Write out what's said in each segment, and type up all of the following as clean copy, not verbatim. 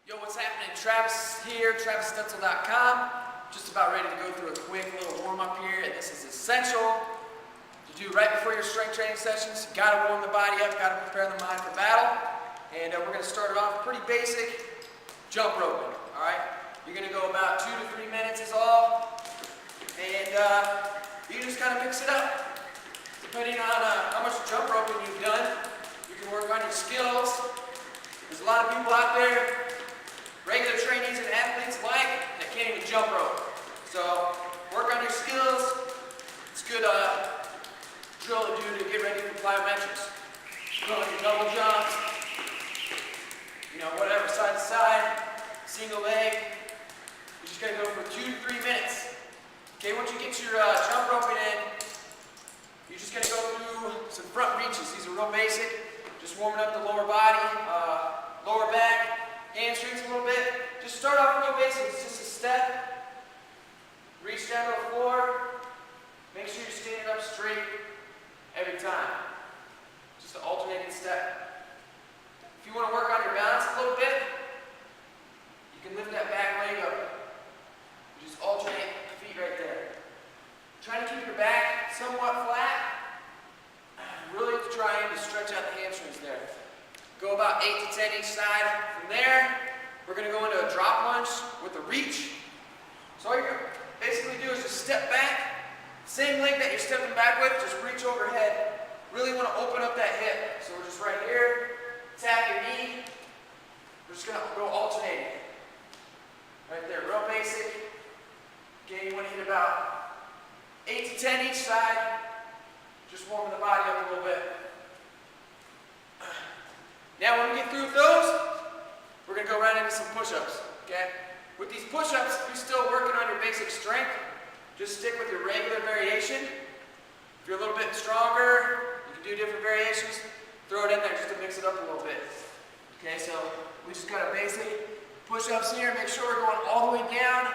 Yo, what's happening? Travis here, TravisStetzel.com. Just about ready to go through a quick little warm-up here, and this is essential to do right before your strength training sessions. You gotta warm the body up, gotta prepare the mind for battle. And we're gonna start it off pretty basic, jump roping, all right? You're gonna go about 2 to 3 minutes is all. And you can just kind of mix it up. Depending on how much jump roping you've done, you can work on your skills. There's a lot of people out there, regular trainees and athletes alike, that can't even jump rope. So work on your skills. It's a good drill to do to get ready for plyometrics. Go on your double jumps, whatever, side to side, single leg. You just gotta go for 2 to 3 minutes. Okay, once you get your jump roping in, you're just gonna go through some front reaches. These are real basic. Just warming up the lower body, lower back, hamstrings a little bit. Just start off real basic. It's just a step. Reach down to the floor. Make sure you're standing up straight every time. Just an alternating step. If you want to work on your balance a little bit, you can lift that back leg up. You just alternate the feet right there. Try to keep your back somewhat flat. Really trying to stretch out the hamstrings there. Go about 8 to 10 each side. From there, we're going to go into a drop lunge with a reach. So all you're going to basically do is just step back. Same leg that you're stepping back with, just reach overhead. Really want to open up that hip. So we're just right here. Tap your knee. We're just going to go alternating. Right there, real basic. Again, you want to hit about 8 to 10 each side. Just warming the body up a little bit. Now when we get through with those, we're going to go right into some push-ups, okay? With these push-ups, if you're still working on your basic strength, just stick with your regular variation. If you're a little bit stronger, you can do different variations. Throw it in there just to mix it up a little bit. Okay, so we just got a basic push-ups here. Make sure we're going all the way down,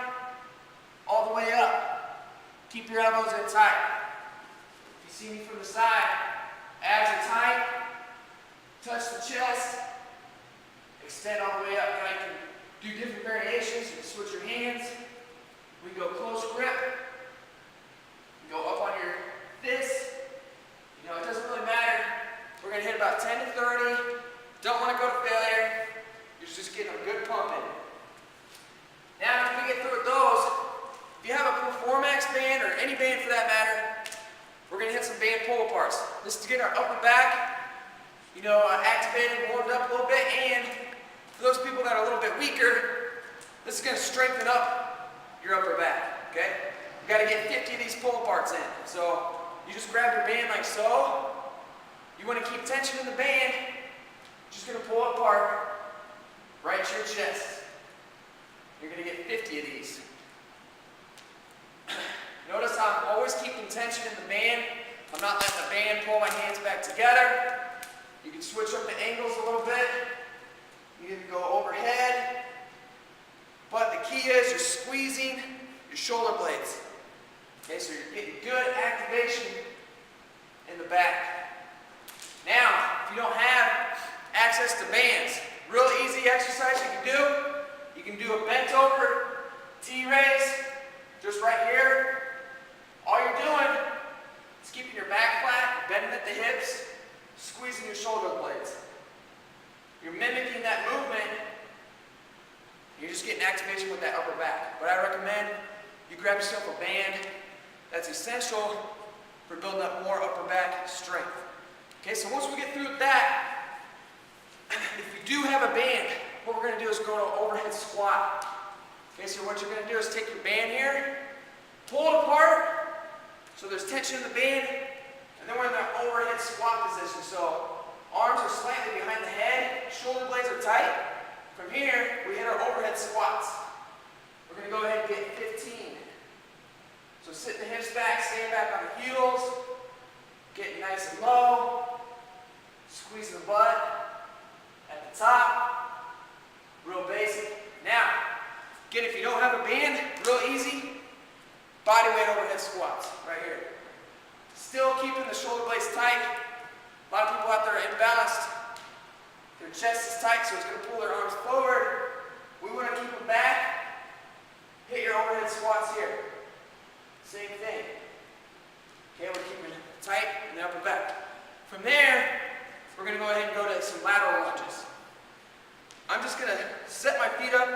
all the way up. Keep your elbows in tight. If you see me from the side, abs are tight. Touch the chest, extend all the way up. Now you can do different variations. You can switch your hands. We can go close grip. You can go up on your fist. It doesn't really matter. We're going to hit about 10 to 30. Don't want to go to failure. You're just getting a good pump in. Now, after we get through with those, if you have a Performax band, or any band for that matter, we're going to hit some band pull aparts. This is to get our upper back activated, warmed up a little bit, and for those people that are a little bit weaker, this is going to strengthen up your upper back, okay? You got to get 50 of these pull aparts in. So you just grab your band like so. You want to keep tension in the band. Just going to pull apart right to your chest. You're going to get 50 of these. Notice how I'm always keeping tension in the band. I'm not letting the band pull my hands back together. You can switch up the angles a little bit. You can go overhead. But the key is you're squeezing your shoulder blades. Okay, so you're getting good activation in the back. Now, if you don't have access to bands, real easy exercise you can do a bent over T-raise, just right here. All you're doing is keeping your back flat, bending at the hips, squeezing your shoulder blades. You're mimicking that movement. You're just getting activation with that upper back. But I recommend you grab yourself a band. That's essential for building up more upper back strength. Okay, so once we get through with that, if you do have a band, what we're going to do is go to an overhead squat. Okay, so what you're going to do is take your band here, pull it apart, so there's tension in the band, and then we're in that overhead squat position. So arms are slightly behind the head, shoulder blades are tight. From here, we hit our overhead squats. We're going to go ahead and get 15. So sitting the hips back, staying back on the heels, getting nice and low, squeeze the butt at the top, real basic. Now, again, if you don't have a band, real easy, body weight overhead squats, right here. Still keeping the shoulder blades tight. A lot of people out there are imbalanced. Their chest is tight, so it's going to pull their arms forward. We want to keep them back. Hit your overhead squats here. Same thing. Okay, we're keeping it tight in the upper back. From there, we're going to go ahead and go to some lateral lunges. I'm just going to set my feet up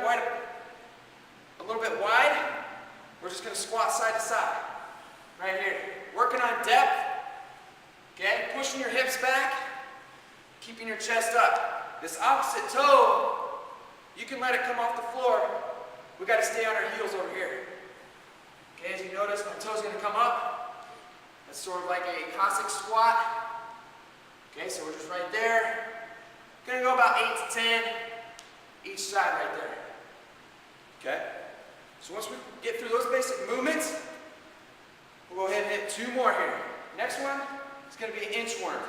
a little bit wide. We're just going to squat side to side. Right here. Working on depth. Okay, pushing your hips back, keeping your chest up. This opposite toe, you can let it come off the floor. We got to stay on our heels over here. Okay, as you notice, my toe's going to come up. That's sort of like a Cossack squat. Okay, so we're just right there. Going to go about 8 to 10 each side right there. Okay, so once we get through those basic movements, we'll go ahead and hit 2 more here. Next one is going to be an inchworm.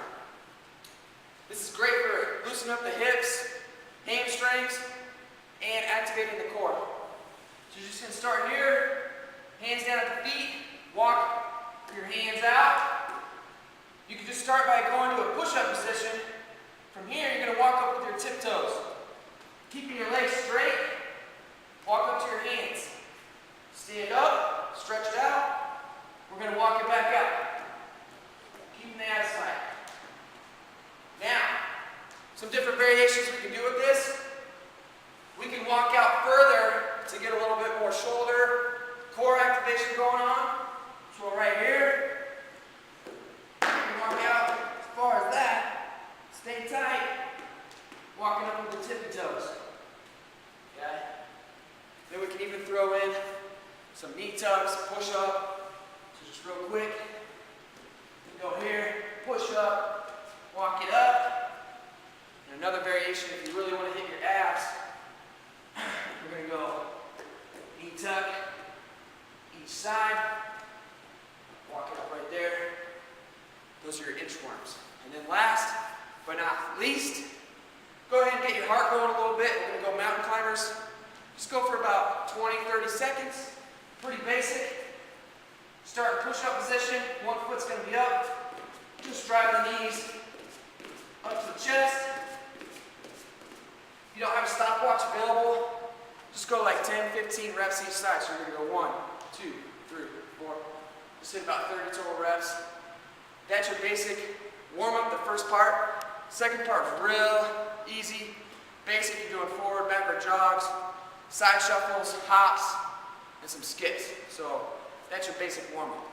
This is great for loosening up the hips, hamstrings, and activating the core. So you're just going to start here, hands down at the feet, walk your hands out. You can just start by going to a push-up position. From here, you're going to walk up with your tiptoes, keeping your legs straight. Walk up to your hands. Stand up, stretch it out. We're going to walk it back out. Keeping the abs tight. Now, some different variations we can do with this. We can walk out further to get a little bit more shoulder, core activation going on. So right here, you can walk out as far as that. Stay tight. Walking up with the tippy toes. Okay? Then we can even throw in some knee tucks, push up. So just real quick. Go here, push up, walk it up. And another variation, if you really want to hit your abs, we're going to go knee tuck, each side. Walk it up right there. Those are your inchworms. And then last but not least, go ahead and get your heart going a little bit. We're going to go mountain climbers. Just go for about 20, 30 seconds. Pretty basic. Start in push-up position. One foot's going to be up. Just drive the knees up to the chest. If you don't have a stopwatch available, just go like 10, 15 reps each side. So you're going to go 1, 2, 3, 4. Just hit about 30 total reps. That's your basic warm-up, the first part. Second part is real easy. Basic, you're doing forward, backward jogs, side shuffles, hops, and some skips. So that's your basic warm-up.